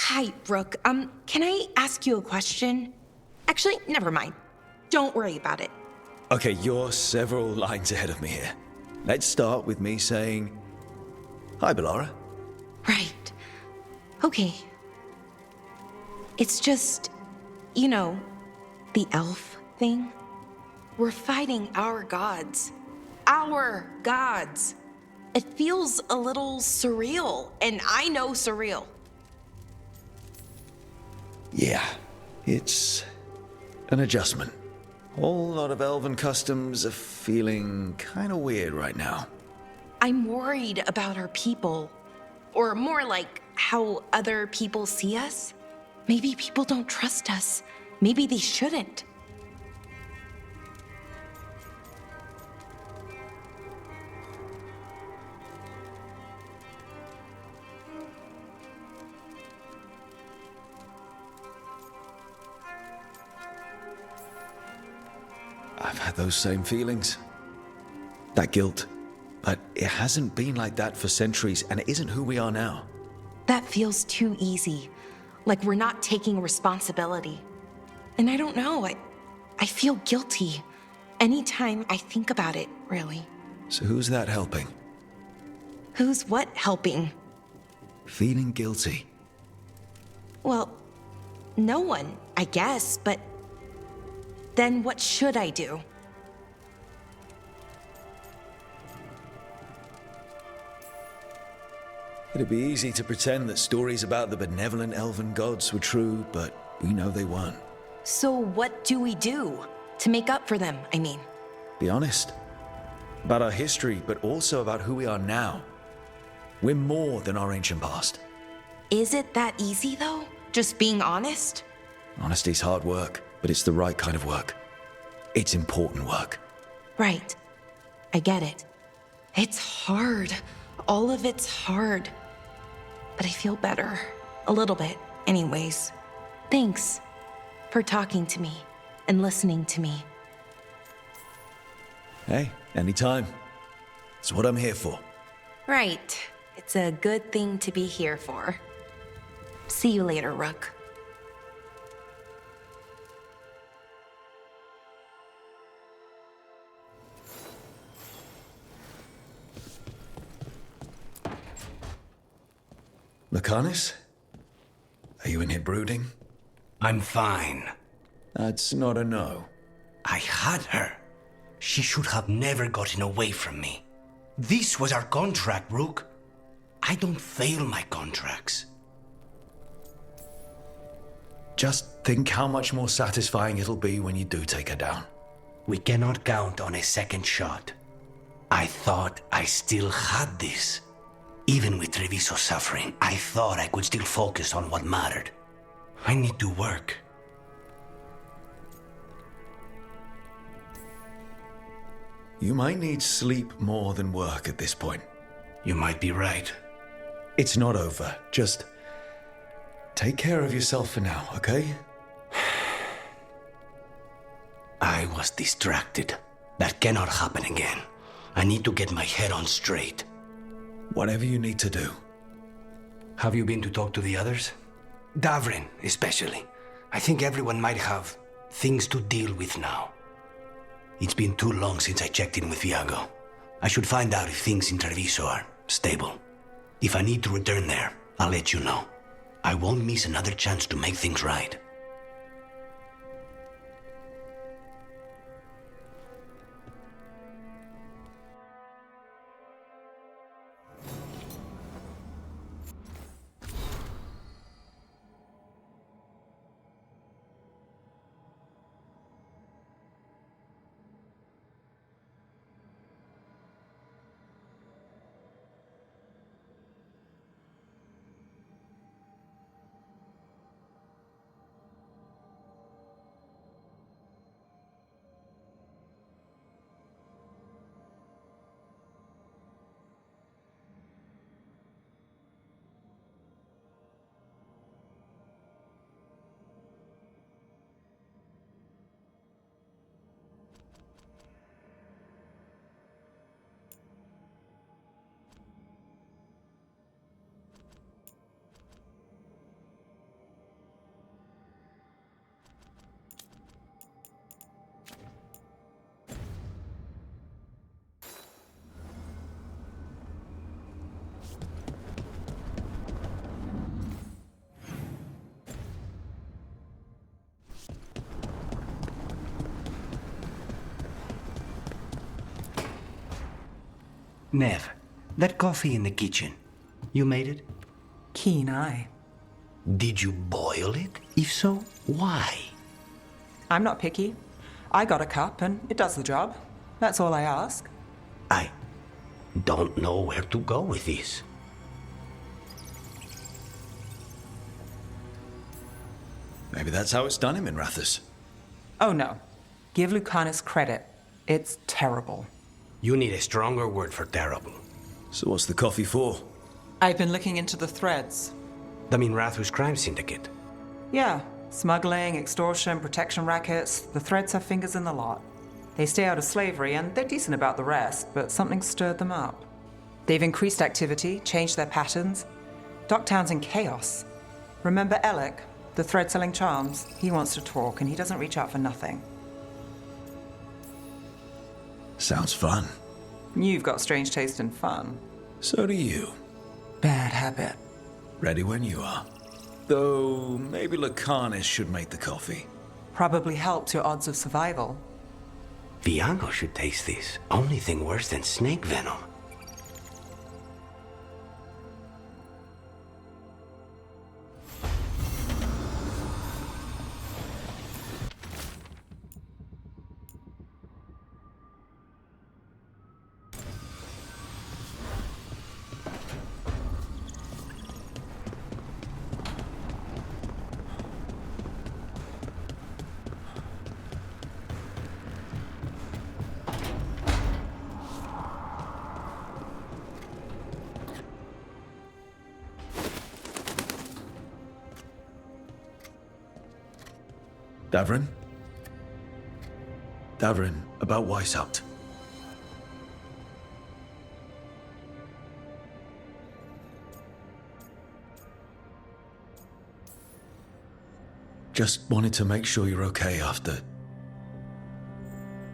Hi, Brooke. Can I ask you a question? Actually, never mind. Don't worry about it. Okay, you're several lines ahead of me here. Let's start with me saying, hi, Bellara. Right. Okay. It's just, the elf thing. We're fighting our gods. Our gods. It feels a little surreal, and I know surreal. Yeah, it's an adjustment. Whole lot of elven customs are feeling kind of weird right now. I'm worried about our people. Or more like how other people see us. Maybe people don't trust us. Maybe they shouldn't. I've had those same feelings. That guilt. But it hasn't been like that for centuries, and it isn't who we are now. That feels too easy. Like we're not taking responsibility. And I don't know, I feel guilty. Anytime I think about it, really. So who's that helping? Who's what helping? Feeling guilty. Well, no one, I guess, but then what should I do? It'd be easy to pretend that stories about the benevolent elven gods were true, but we know they weren't. So what do we do? To make up for them, I mean. Be honest. About our history, but also about who we are now. We're more than our ancient past. Is it that easy, though? Just being honest? Honesty's hard work, but it's the right kind of work. It's important work. Right. I get it. It's hard. All of it's hard. But I feel better. A little bit, anyways. Thanks for talking to me and listening to me. Hey, anytime. It's what I'm here for. Right. It's a good thing to be here for. See you later, Rook. Lacanis? Are you in here brooding? I'm fine. That's not a no. I had her. She should have never gotten away from me. This was our contract, Rook. I don't fail my contracts. Just think how much more satisfying it'll be when you do take her down. We cannot count on a second shot. I thought I still had this. Even with Treviso's suffering, I thought I could still focus on what mattered. I need to work. You might need sleep more than work at this point. You might be right. It's not over. Just take care of yourself for now, okay? I was distracted. That cannot happen again. I need to get my head on straight. Whatever you need to do. Have you been to talk to the others? Davrin, especially. I think everyone might have things to deal with now. It's been too long since I checked in with Viago. I should find out if things in Treviso are stable. If I need to return there, I'll let you know. I won't miss another chance to make things right. Nev, that coffee in the kitchen, you made it? Keen eye. Did you boil it? If so, why? I'm not picky. I got a cup and it does the job. That's all I ask. I don't know where to go with this. Maybe that's how it's done him in Rathus. Oh no. Give Lucanus credit. It's terrible. You need a stronger word for terrible. So what's the coffee for? I've been looking into the threads. The Minrathus crime syndicate. Yeah, smuggling, extortion, protection rackets. The threads have fingers in the lot. They stay out of slavery and they're decent about the rest, but something stirred them up. They've increased activity, changed their patterns. Docktown's in chaos. Remember Alec, the thread-selling charms? He wants to talk and he doesn't reach out for nothing. Sounds fun. You've got strange taste in fun. So do you. Bad habit. Ready when you are. Though, maybe Lucanus should make the coffee. Probably helps your odds of survival. Viago should taste this. Only thing worse than snake venom. Davrin? Davrin, about Weishaupt. Just wanted to make sure you're okay after...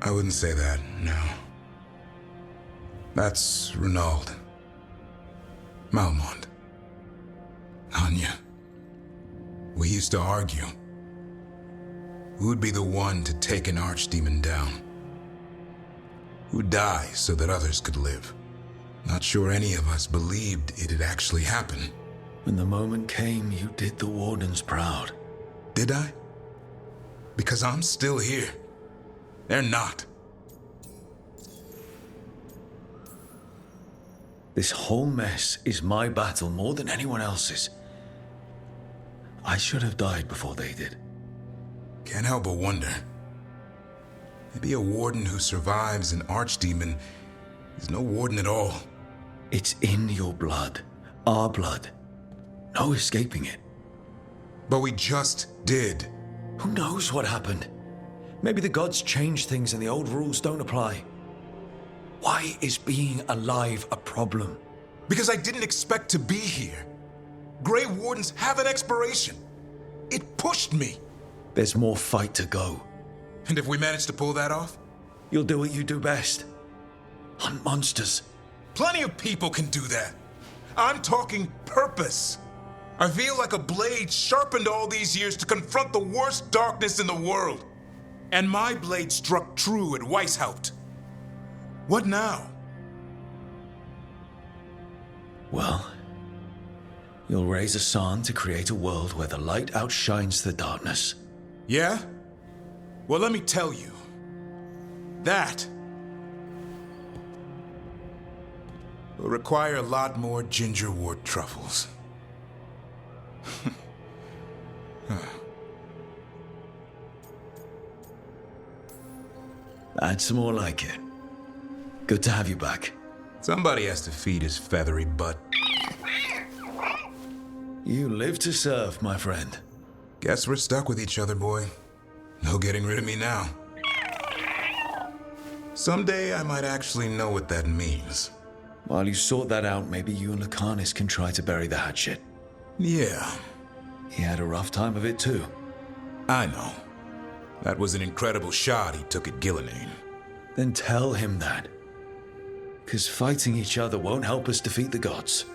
I wouldn't say that, no. That's Renaud. Malmont. Anya. We used to argue. Who would be the one to take an archdemon down? Who'd die so that others could live? Not sure any of us believed it'd actually happen. When the moment came, you did the Wardens proud. Did I? Because I'm still here. They're not. This whole mess is my battle more than anyone else's. I should have died before they did. Can't help but wonder. Maybe a warden who survives an archdemon is no warden at all. It's in your blood. Our blood. No escaping it. But we just did. Who knows what happened? Maybe the gods changed things and the old rules don't apply. Why is being alive a problem? Because I didn't expect to be here. Grey Wardens have an expiration. It pushed me. There's more fight to go. And if we manage to pull that off? You'll do what you do best. Hunt monsters. Plenty of people can do that. I'm talking purpose. I feel like a blade sharpened all these years to confront the worst darkness in the world. And my blade struck true at Weishaupt. What now? Well, you'll raise a San to create a world where the light outshines the darkness. Yeah? Well, let me tell you. That will require a lot more gingerwort truffles. Add some more like it. Good to have you back. Somebody has to feed his feathery butt. You live to serve, my friend. Guess we're stuck with each other, boy. No getting rid of me now. Someday I might actually know what that means. While you sort that out, maybe you and Lucanus can try to bury the hatchet. Yeah, He had a rough time of it too. I know. That was an incredible shot he took at Gillinane. Then tell him that. 'Cause fighting each other won't help us defeat the gods.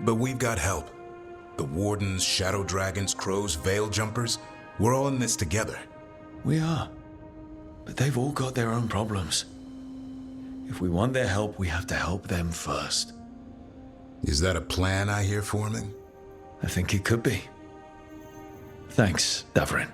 But we've got help. The Wardens, Shadow Dragons, Crows, Veil Jumpers, we're all in this together. We are. But they've all got their own problems. If we want their help, we have to help them first. Is that a plan I hear forming? I think it could be. Thanks, Davrin.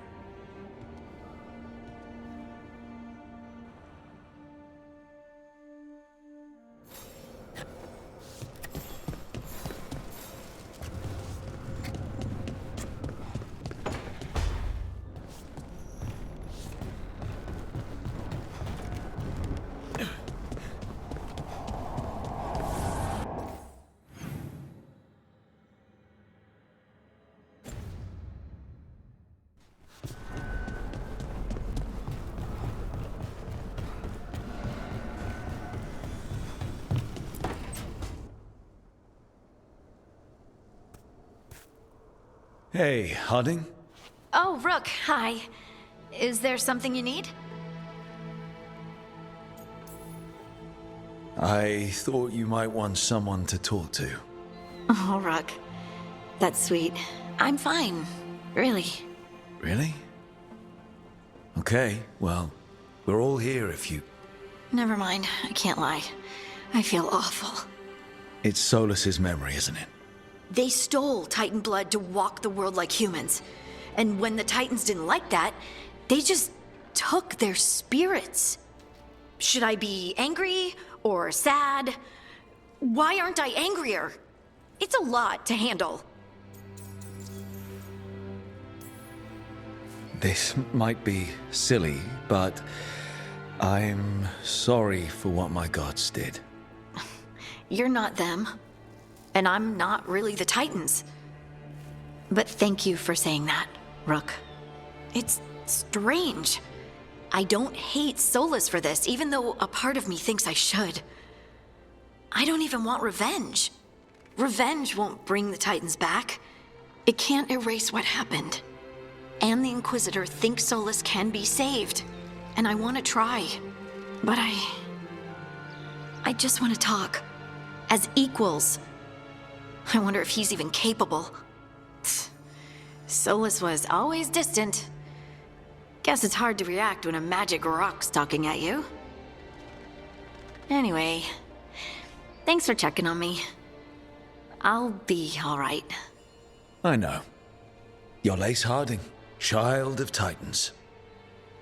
Hey, Harding? Oh, Rook, hi. Is there something you need? I thought you might want someone to talk to. Oh, Rook. That's sweet. I'm fine. Really. Really? Okay, well, we're all here if you... Never mind. I can't lie. I feel awful. It's Solus's memory, isn't it? They stole Titan blood to walk the world like humans. And when the Titans didn't like that, they just took their spirits. Should I be angry or sad? Why aren't I angrier? It's a lot to handle. This might be silly, but I'm sorry for what my gods did. You're not them. And I'm not really the Titans. But thank you for saying that, Rook. It's strange. I don't hate Solus for this, even though a part of me thinks I should. I don't even want revenge. Revenge won't bring the Titans back. It can't erase what happened. And the Inquisitor thinks Solus can be saved. And I want to try. But I just want to talk. As equals. I wonder if he's even capable. Solus was always distant. Guess it's hard to react when a magic rock's talking at you. Anyway, thanks for checking on me. I'll be all right. I know. You're Lace Harding, child of Titans.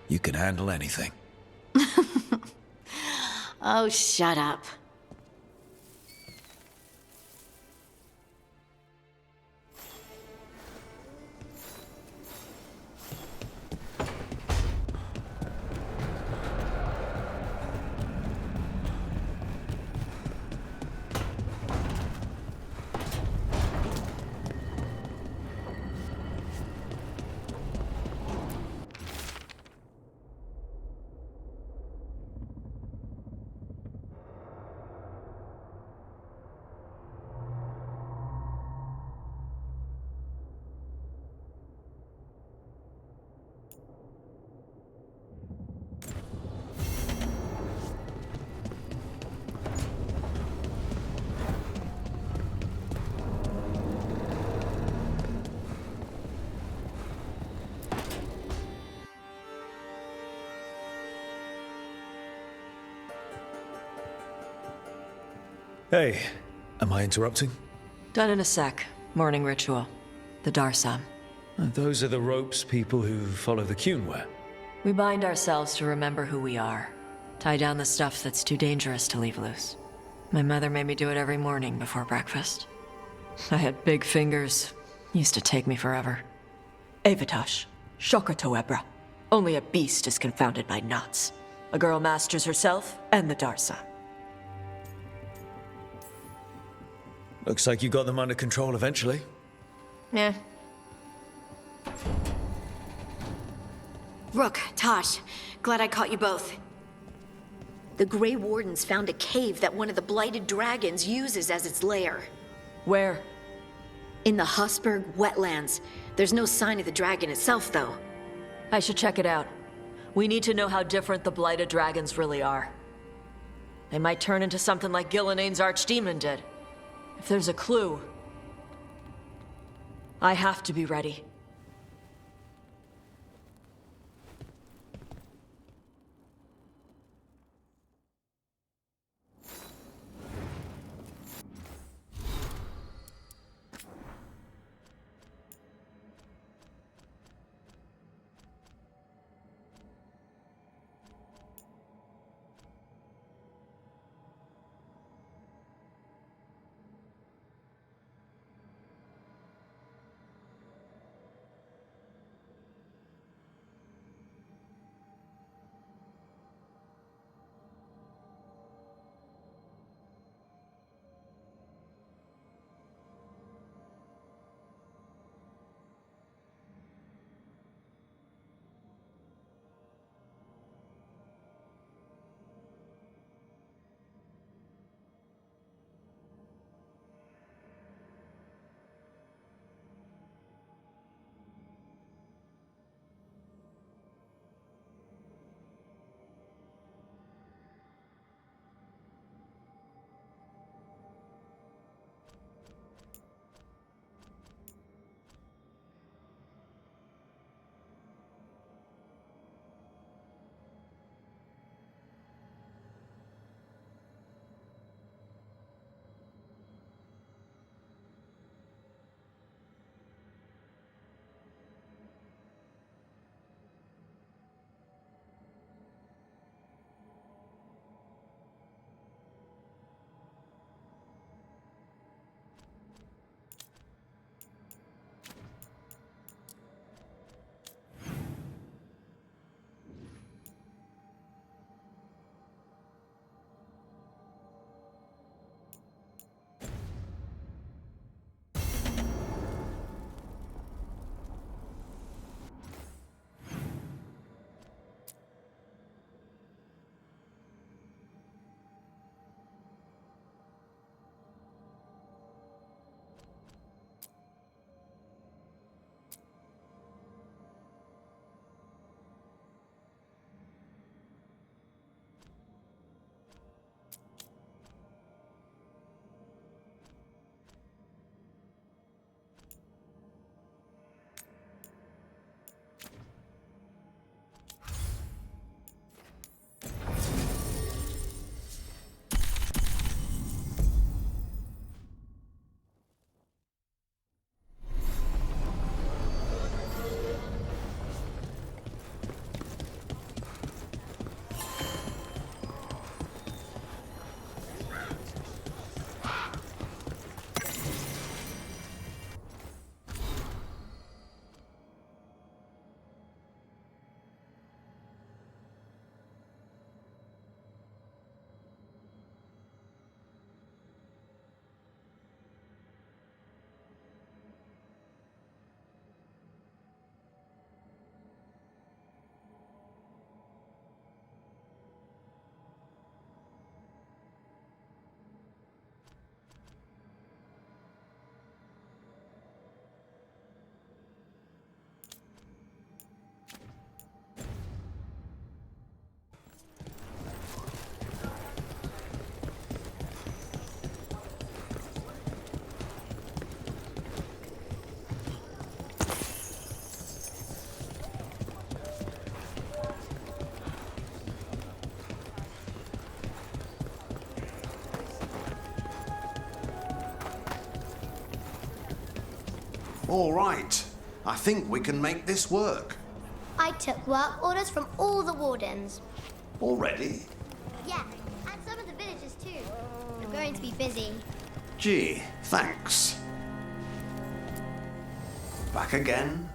You can handle anything. Oh, shut up. Hey, am I interrupting? Done in a sec. Morning ritual. The Darsam. Those are the ropes people who follow the Qun wear. We bind ourselves to remember who we are. Tie down the stuff that's too dangerous to leave loose. My mother made me do it every morning before breakfast. I had big fingers. Used to take me forever. Avatash. Shokatoebra. Only a beast is confounded by knots. A girl masters herself and the Darsam. Looks like you got them under control eventually. Yeah. Rook, Tosh, glad I caught you both. The Grey Wardens found a cave that one of the Blighted Dragons uses as its lair. Where? In the Husberg wetlands. There's no sign of the dragon itself, though. I should check it out. We need to know how different the Blighted Dragons really are. They might turn into something like Gillenane's archdemon did. If there's a clue, I have to be ready. All right. I think we can make this work. I took work orders from all the wardens. Already? Yeah, and some of the villagers too. I'm going to be busy. Gee, thanks. Back again?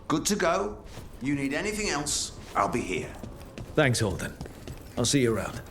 Good to go. You need anything else, I'll be here. Thanks, Holden. I'll see you around.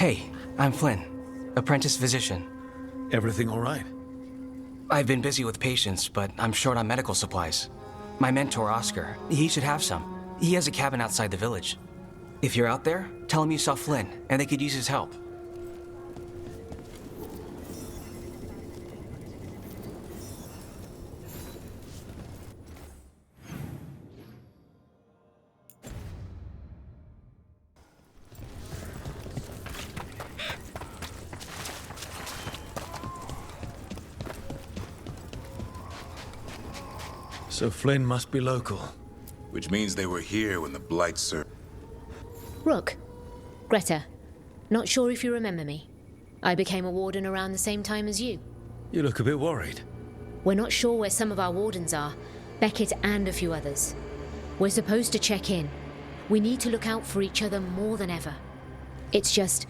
Hey, I'm Flynn. apprentice physician. Everything all right? I've been busy with patients, but I'm short on medical supplies. My mentor, Oscar, he should have some. He has a cabin outside the village. If you're out there, tell him you saw Flynn, and they could use his help. So Flynn must be local. Which means they were here when the Blight served. Rook. Greta. Not sure if you remember me. I became a warden around the same time as you. You look a bit worried. We're not sure where some of our wardens are. Beckett and a few others. We're supposed to check in. We need to look out for each other more than ever. It's just...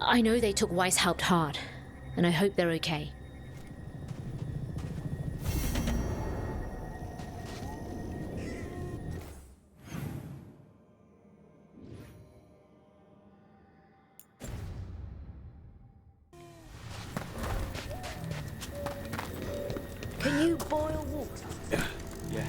I know they took Weishaupt hard, and I hope they're okay. Can you boil water? Yeah.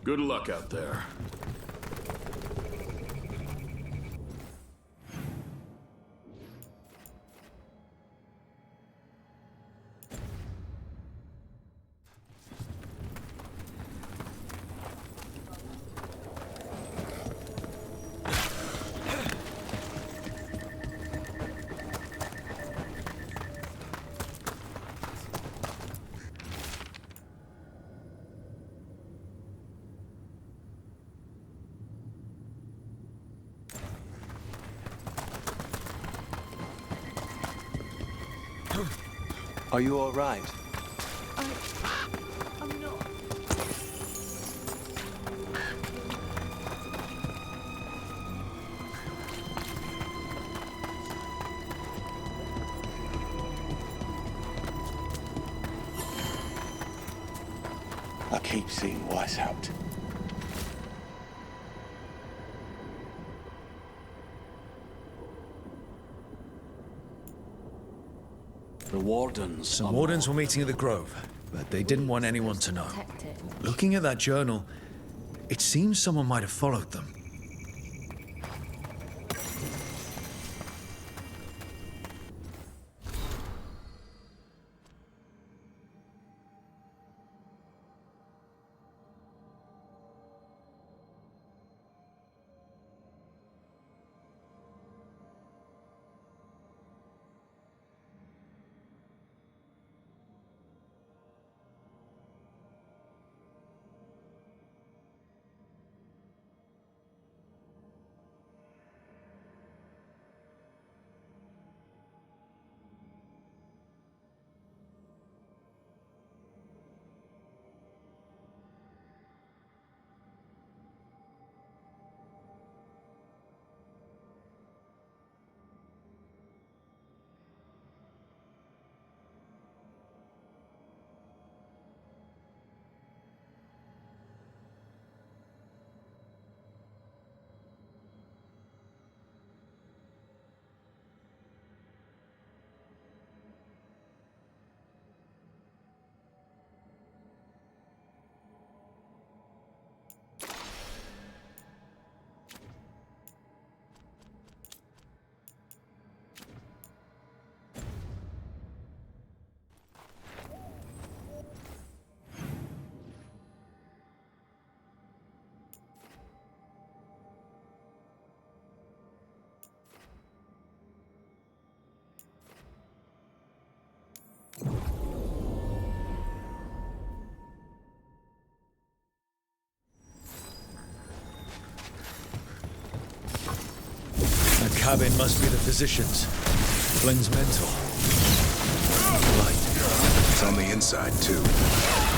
Good luck out there. Are you all right? I'm not. I keep seeing Weishaupt. The wardens. Some wardens were meeting at the Grove, but they didn't want anyone to know. Looking at that journal, it seems someone might have followed them. cabin must be the physician's. Flynn's mental. Right. It's on the inside, too.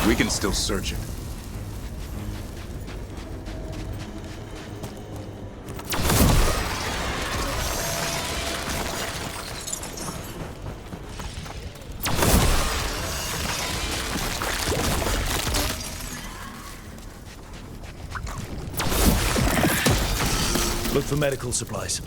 We can still search it. Look for medical supplies.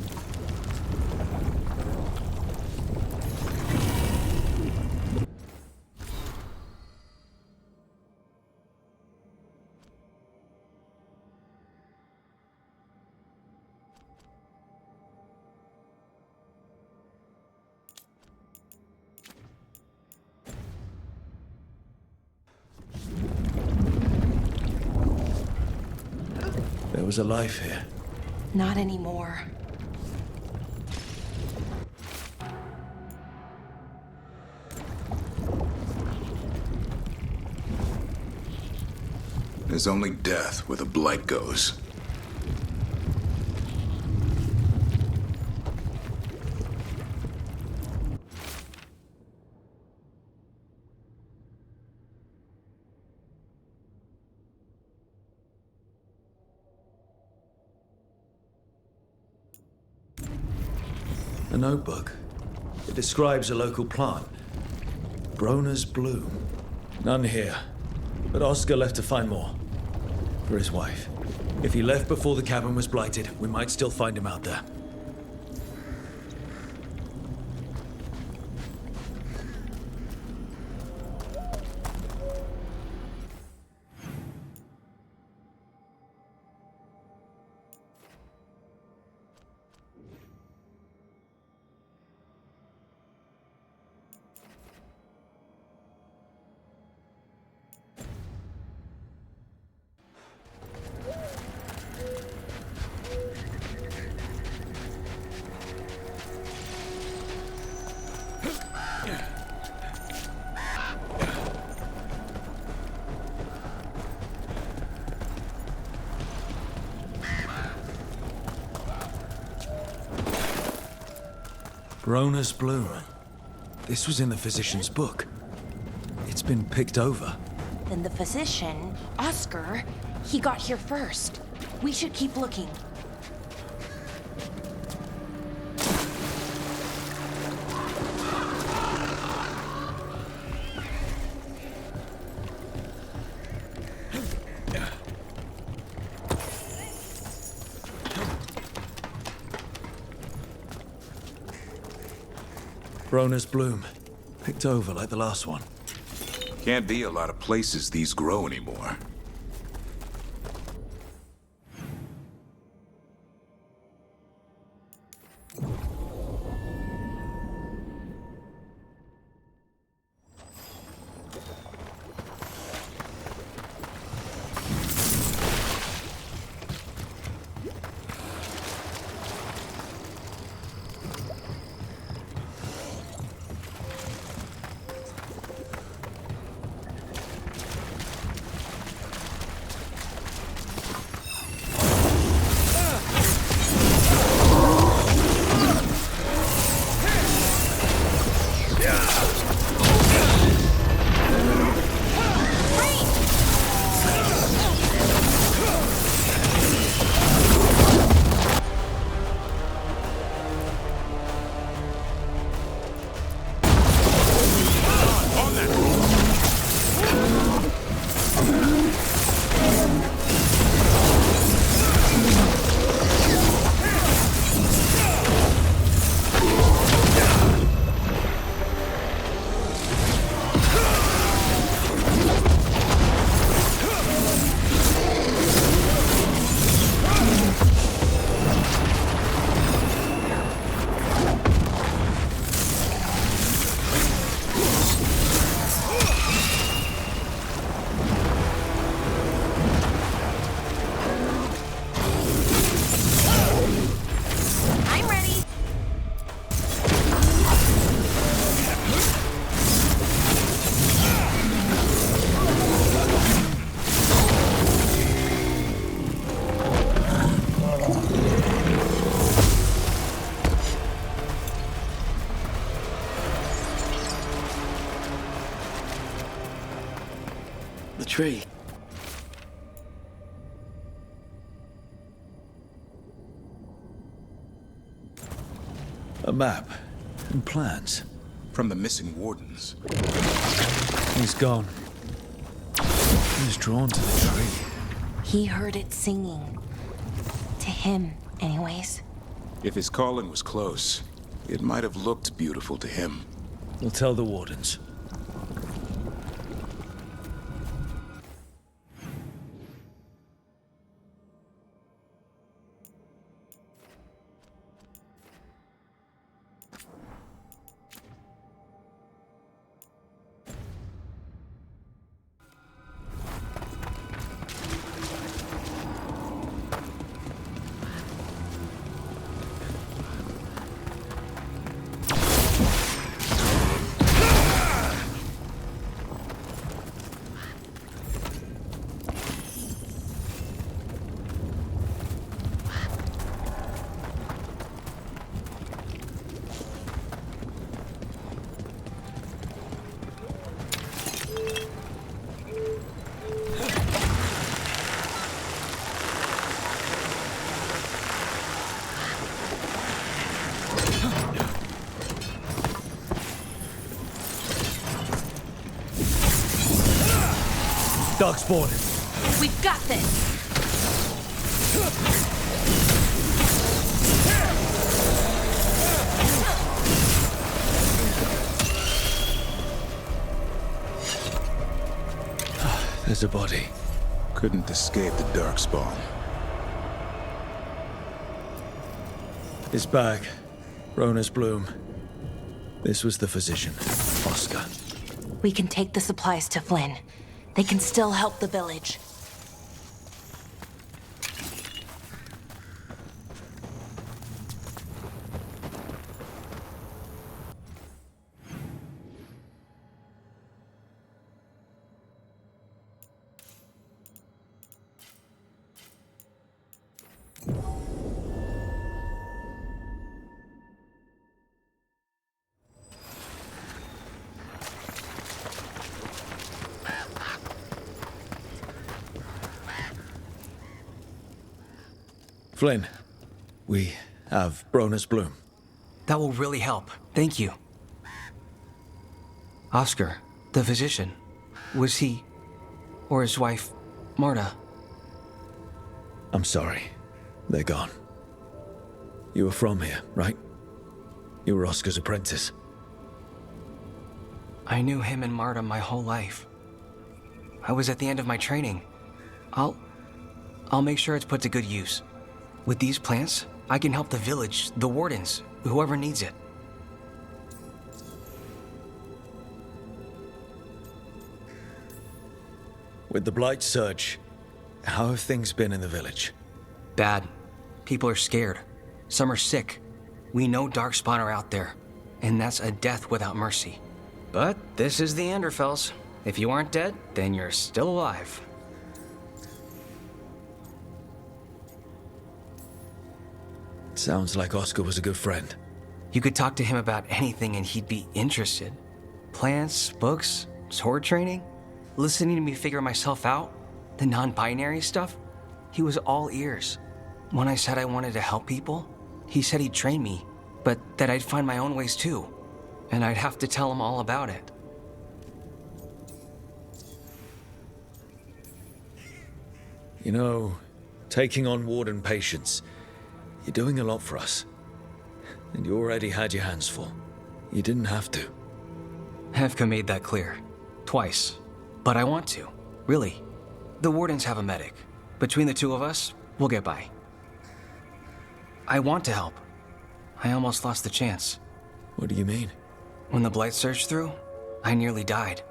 There was a life here. Not anymore. There's only death where the blight goes. A notebook. It describes a local plant. Broner's bloom. None here. But Oscar left to find more. For his wife. If he left before the cabin was blighted, we might still find him out there. Broner's bloom. This was in the physician's book. It's been picked over. Then the physician, Oscar, he got here first. We should keep looking. Broner's bloom. Picked over like the last one. Can't be a lot of places these grow anymore. tree. A map and plans. From the missing wardens. He's gone. He was drawn to the tree. He heard it singing. To him, anyways. If his calling was close, it might have looked beautiful to him. We'll tell the wardens. Darkspawn. We've got this! There's a body. Couldn't escape the Darkspawn. His bag. Rona's bloom. This was the physician, Oscar. We can take the supplies to Flynn. They can still help the village. Flynn, we have Brona's bloom. That will really help. Thank you. Oscar, the physician, was he, or his wife, Marta? I'm sorry. They're gone. You were from here, right? You were Oscar's apprentice. I knew him and Marta my whole life. I was at the end of my training. I'll make sure it's put to good use. With these plants, I can help the village, the wardens, whoever needs it. With the Blight surge, how have things been in the village? Bad. People are scared. Some are sick. We know Darkspawn are out there, and that's a death without mercy. But this is the Anderfells. If you aren't dead, then you're still alive. Sounds like Oscar was a good friend. You could talk to him about anything and he'd be interested. Plants, books, sword training, listening to me figure myself out, the non-binary stuff. He was all ears. When I said I wanted to help people, he said he'd train me, but that I'd find my own ways too. And I'd have to tell him all about it. You know, taking on warden patients, you're doing a lot for us. And you already had your hands full. You didn't have to. Hevka made that clear. Twice. But I want to. Really. The wardens have a medic. Between the two of us, we'll get by. I want to help. I almost lost the chance. What do you mean? When the blight surged through, I nearly died.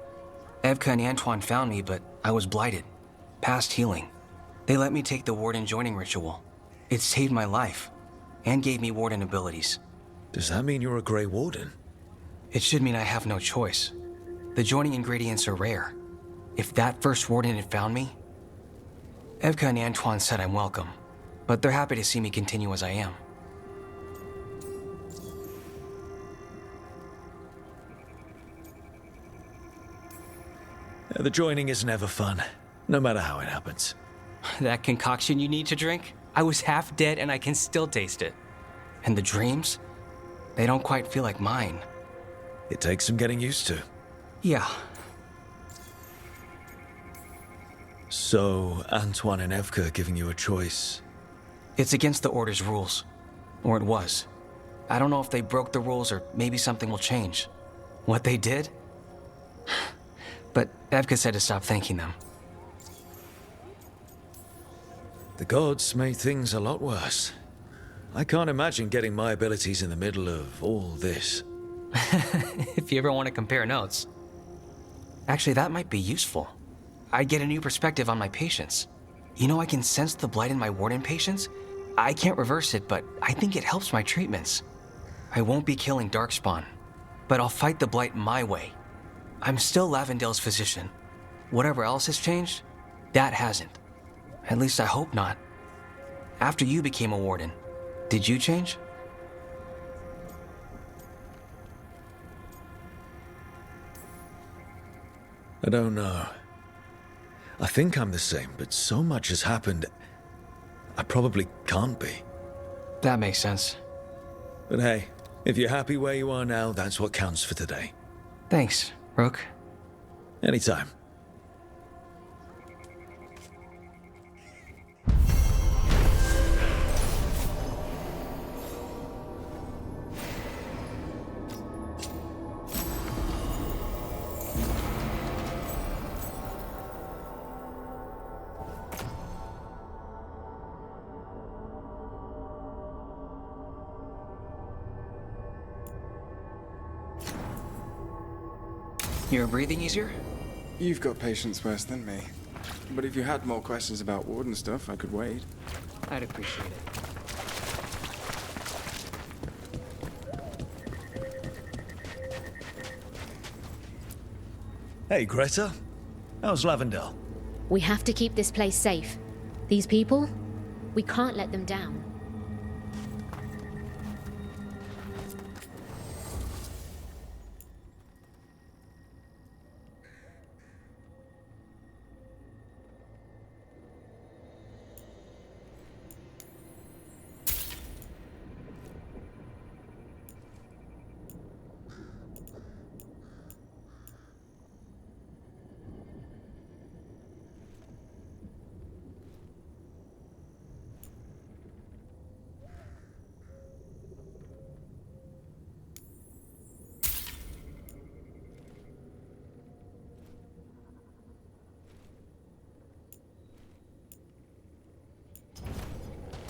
Evka and Antoine found me, but I was blighted. Past healing. They let me take the warden joining ritual. It saved my life, and gave me warden abilities. Does that mean you're a Grey Warden? It should mean I have no choice. The joining ingredients are rare. If that first warden had found me... Evka and Antoine said I'm welcome, but they're happy to see me continue as I am. The joining is never fun, no matter how it happens. That concoction you need to drink? I was half dead and I can still taste it. And the dreams? They don't quite feel like mine. It takes some getting used to. Yeah. So, Antoine and Evka are giving you a choice. It's against the Order's rules. Or it was. I don't know if they broke the rules or maybe something will change. What they did? But Evka said to stop thanking them. The gods made things a lot worse. I can't imagine getting my abilities in the middle of all this. If you ever want to compare notes. Actually, that might be useful. I'd get a new perspective on my patients. You know, I can sense the blight in my warden patients. I can't reverse it, but I think it helps my treatments. I won't be killing Darkspawn, but I'll fight the blight my way. I'm still Lavendale's physician. Whatever else has changed, that hasn't. At least I hope not. After you became a warden, did you change? I don't know. I think I'm the same, but so much has happened, I probably can't be. That makes sense. But hey, if you're happy where you are now, that's what counts for today. Thanks, Rook. Anytime. You're breathing easier? You've got patients worse than me. But if you had more questions about Warden stuff, I could wait. I'd appreciate it. Hey, Greta. How's Lavendale? We have to keep this place safe. These people, we can't let them down.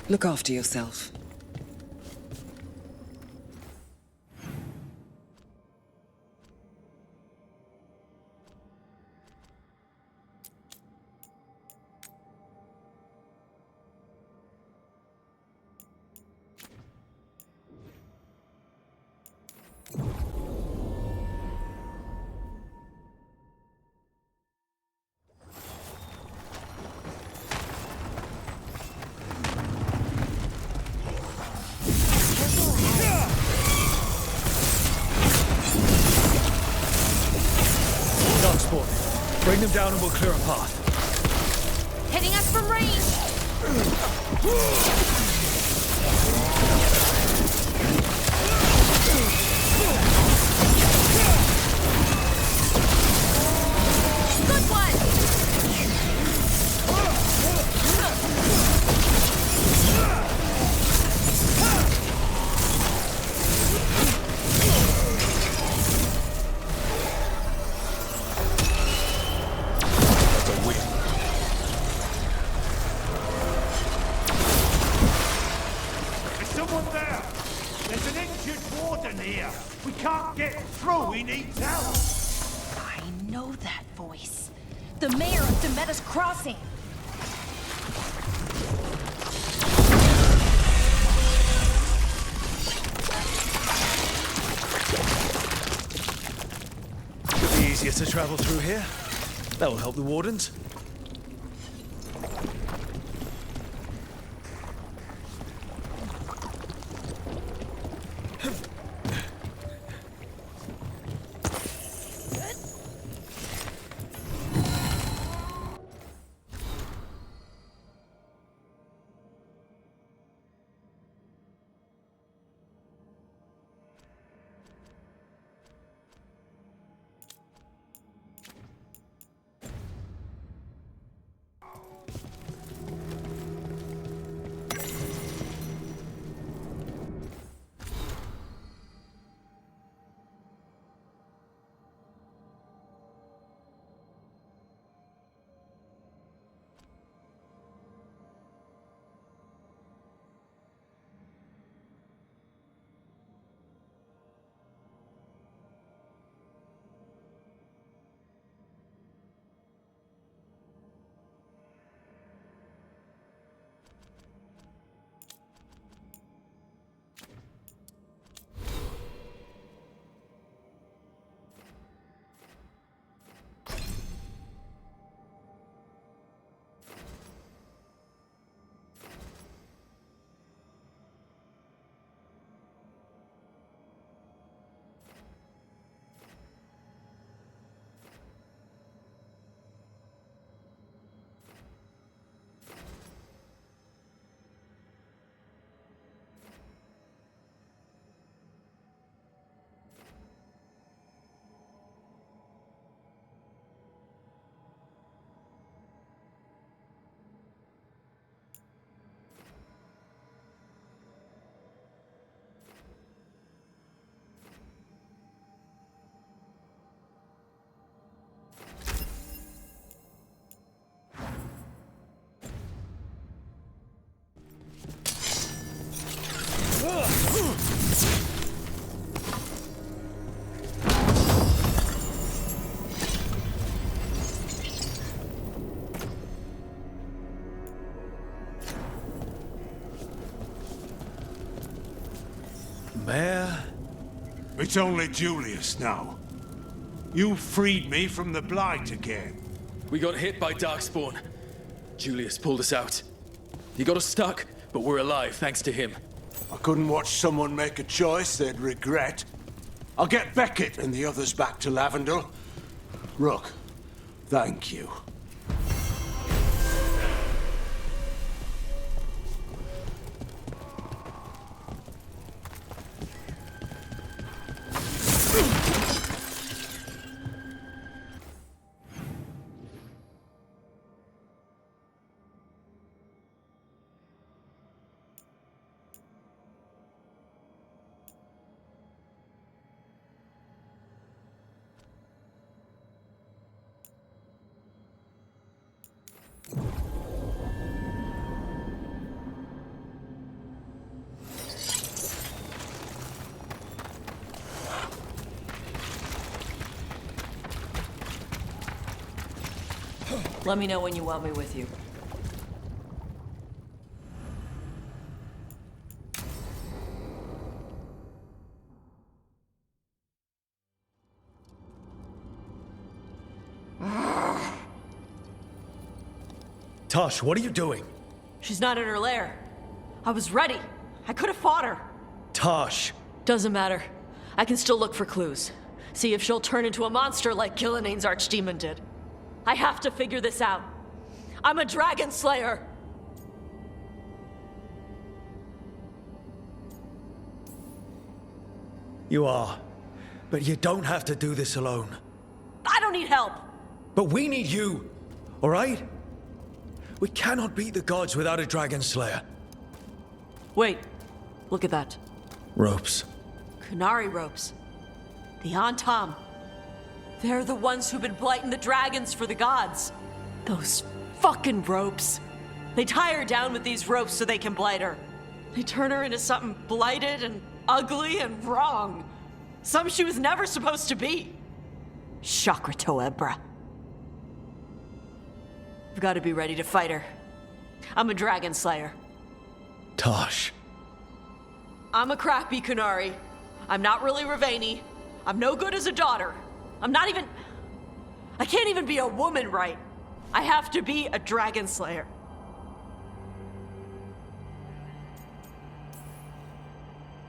Look after yourself. Bring them down and we'll clear a path. Hitting us from range! Good one! Crossing. It'll be easier to travel through here. That will help the wardens. Mayor? It's only Julius now. You freed me from the Blight again. We got hit by Darkspawn. Julius pulled us out. He got us stuck, but we're alive thanks to him. I couldn't watch someone make a choice they'd regret. I'll get Beckett and the others back to Lavendel. Rook, thank you. Let me know when you want me with you. Tosh, what are you doing? She's not in her lair. I was ready. I could have fought her. Tosh! Doesn't matter. I can still look for clues. See if she'll turn into a monster like Killiane's archdemon did. I have to figure this out. I'm a dragon slayer. You are. But you don't have to do this alone. I don't need help. But we need you, all right? We cannot beat the gods without a dragon slayer. Wait, look at that. Ropes. Qunari ropes. The Antam. They're the ones who've been blighting the dragons for the gods. Those fucking ropes. They tie her down with these ropes so they can blight her. They turn her into something blighted and ugly and wrong. Some she was never supposed to be. Chakra Toebra. I've got to be ready to fight her. I'm a dragon slayer. Tosh. I'm a crappy Qunari. I'm not really Ravani. I'm no good as a daughter. I can't even be a woman right. I have to be a dragon slayer.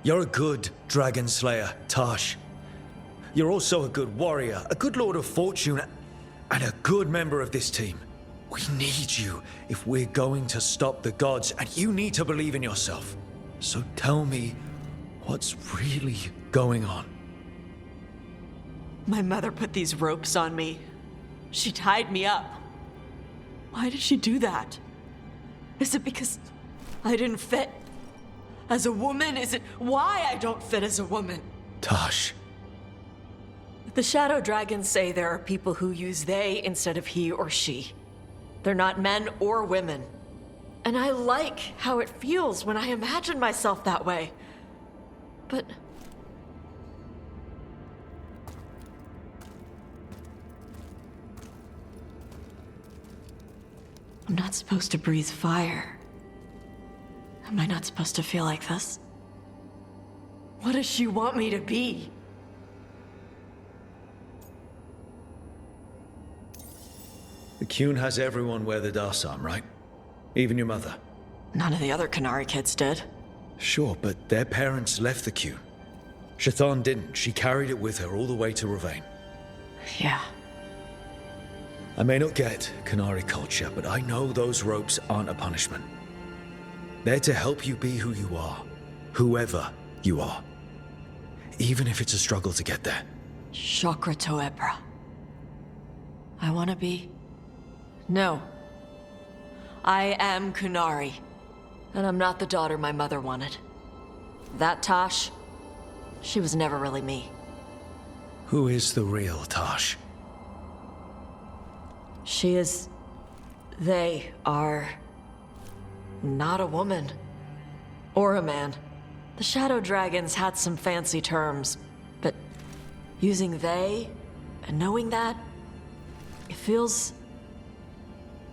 You're a good dragon slayer, Tosh. You're also a good warrior, a good lord of fortune, and a good member of this team. We need you if we're going to stop the gods, and you need to believe in yourself. So tell me, what's really going on? My mother put these ropes on me. She tied me up. Why did she do that? Is it because I didn't fit as a woman? Is it why I don't fit as a woman? Tosh. The Shadow Dragons say there are people who use they instead of he or she. They're not men or women. And I like how it feels when I imagine myself that way. But I'm not supposed to breathe fire. Am I not supposed to feel like this? What does she want me to be? The Qun has everyone wear the Darsam, right? Even your mother. None of the other Qunari kids did. Sure, but their parents left the Qun. Shathan didn't. She carried it with her all the way to Ravane. Yeah. I may not get Qunari culture, but I know those ropes aren't a punishment. They're to help you be who you are, whoever you are. Even if it's a struggle to get there. Chakra Toebra. I want to be... No. I am Qunari. And I'm not the daughter my mother wanted. That Tosh, she was never really me. Who is the real Tosh? She is... They are... not a woman. Or a man. The Shadow Dragons had some fancy terms, but using they and knowing that, it feels...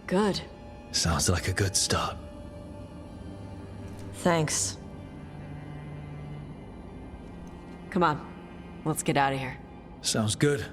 good. Sounds like a good start. Thanks. Come on, let's get out of here. Sounds good.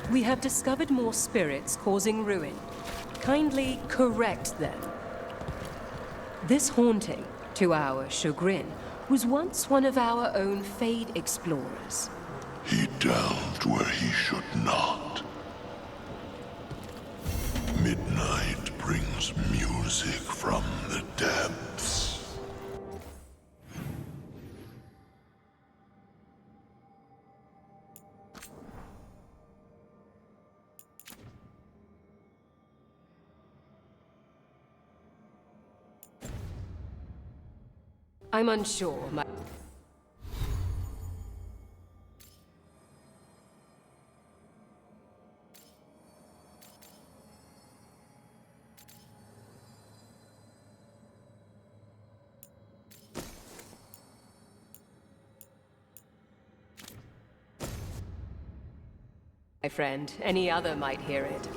We have discovered more spirits causing ruin. Kindly correct them. This haunting, to our chagrin, was once one of our own Fade explorers. He delved where he should not. Midnight brings music from the depths. I'm unsure, my... My friend, any other might hear it.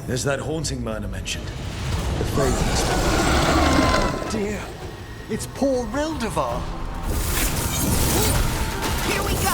There's that haunting murder mentioned. The Veilguard. Oh dear, it's poor Rildevar. Here we go!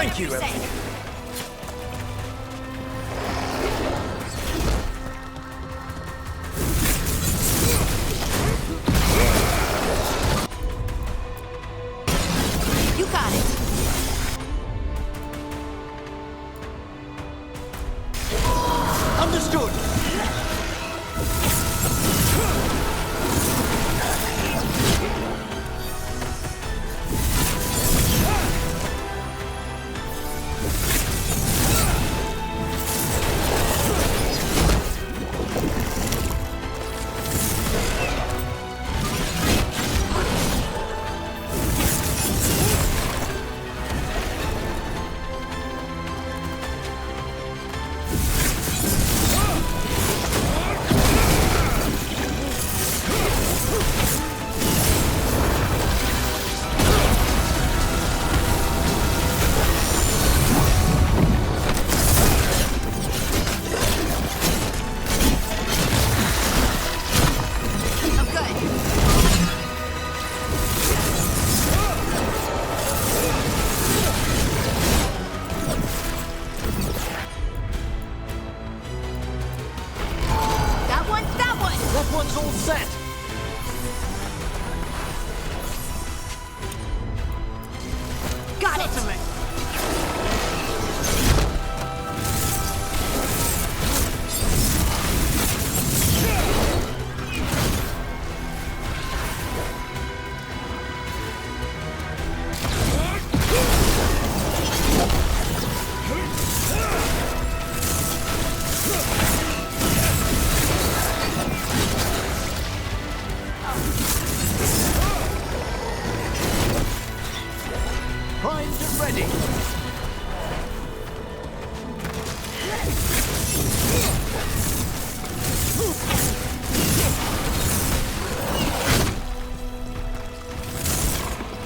Thank you, Whatever you say. You got it. Understood.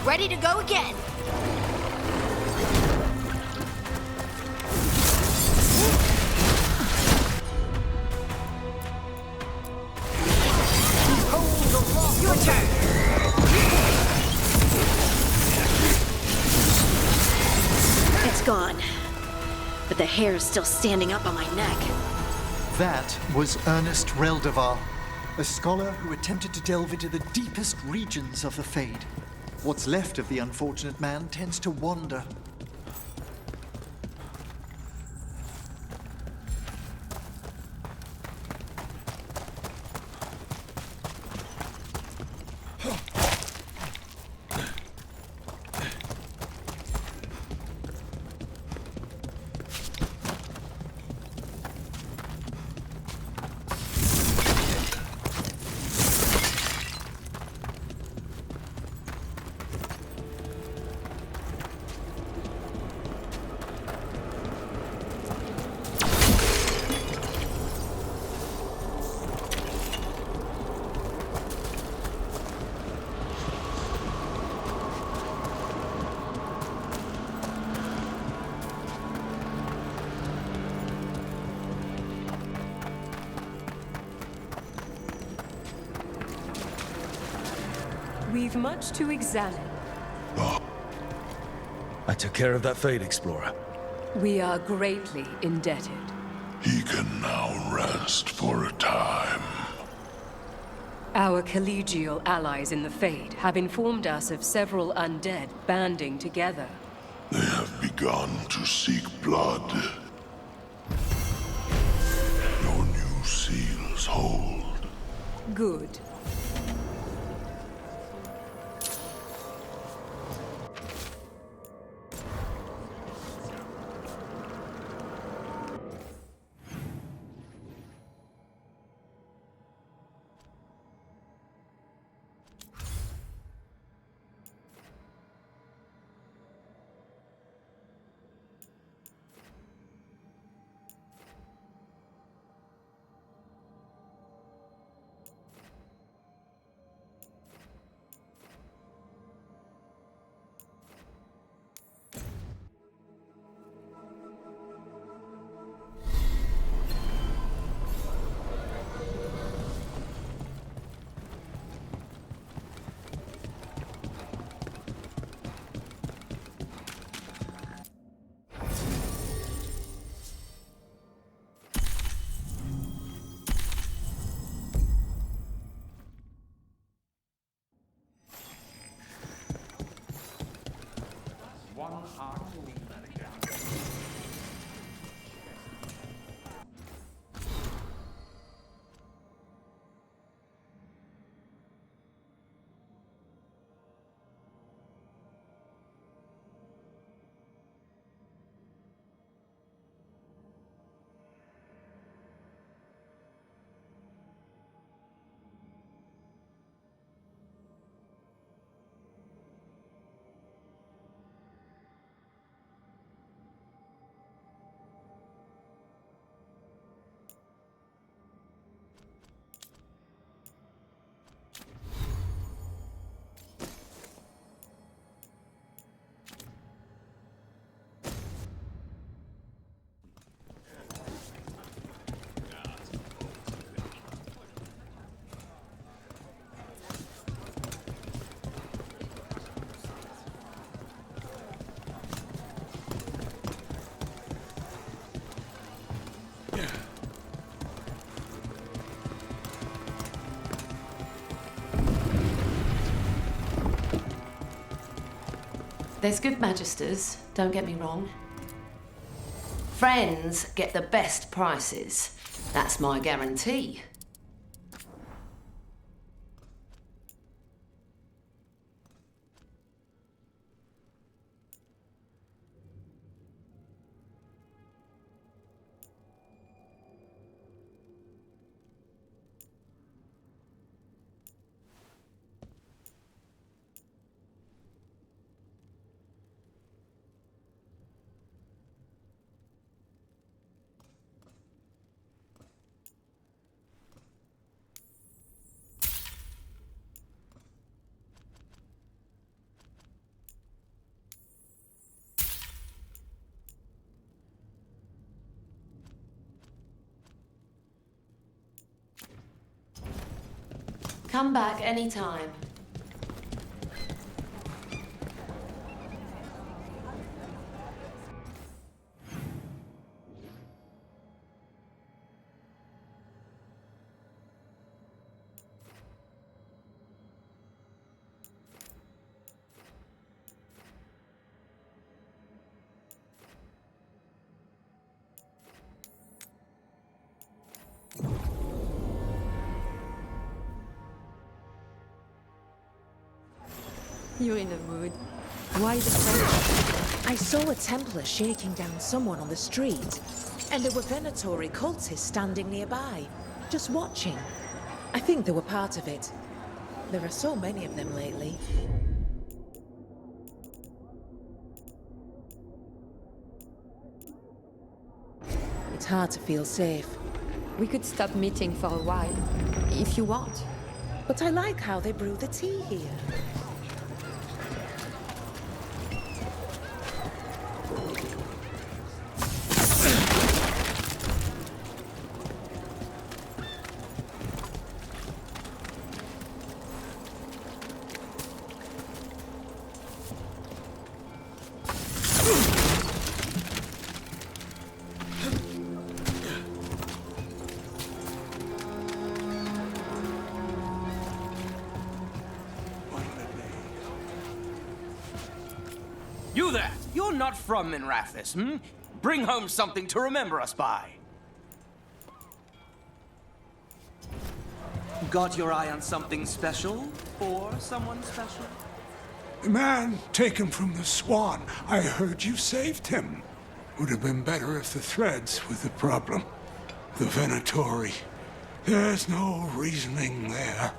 Ready to go again. Your turn. It's gone. But the hair's still standing up on my neck. That was Ernest Reldevar, a scholar who attempted to delve into the deepest regions of the Fade. What's left of the unfortunate man tends to wander. We've much to examine. I took care of that Fade Explorer. We are greatly indebted. He can now rest for a time. Our collegial allies in the Fade have informed us of several undead banding together. They have begun to seek blood. Your new seals hold. Good. There's good magisters, don't get me wrong. Friends get the best prices. That's my guarantee. Come back anytime. You're in the mood. Why the question? I saw a Templar shaking down someone on the street, and there were Venatori cultists standing nearby, just watching. I think they were part of it. There are so many of them lately. It's hard to feel safe. We could stop meeting for a while, if you want. But I like how they brew the tea here. You there! You're not from Minrathis, hmm? Bring home something to remember us by. Got your eye on something special? Or someone special? The man taken from the Swan. I heard you saved him. Would have been better if the threads were the problem. The Venatori. There's no reasoning there.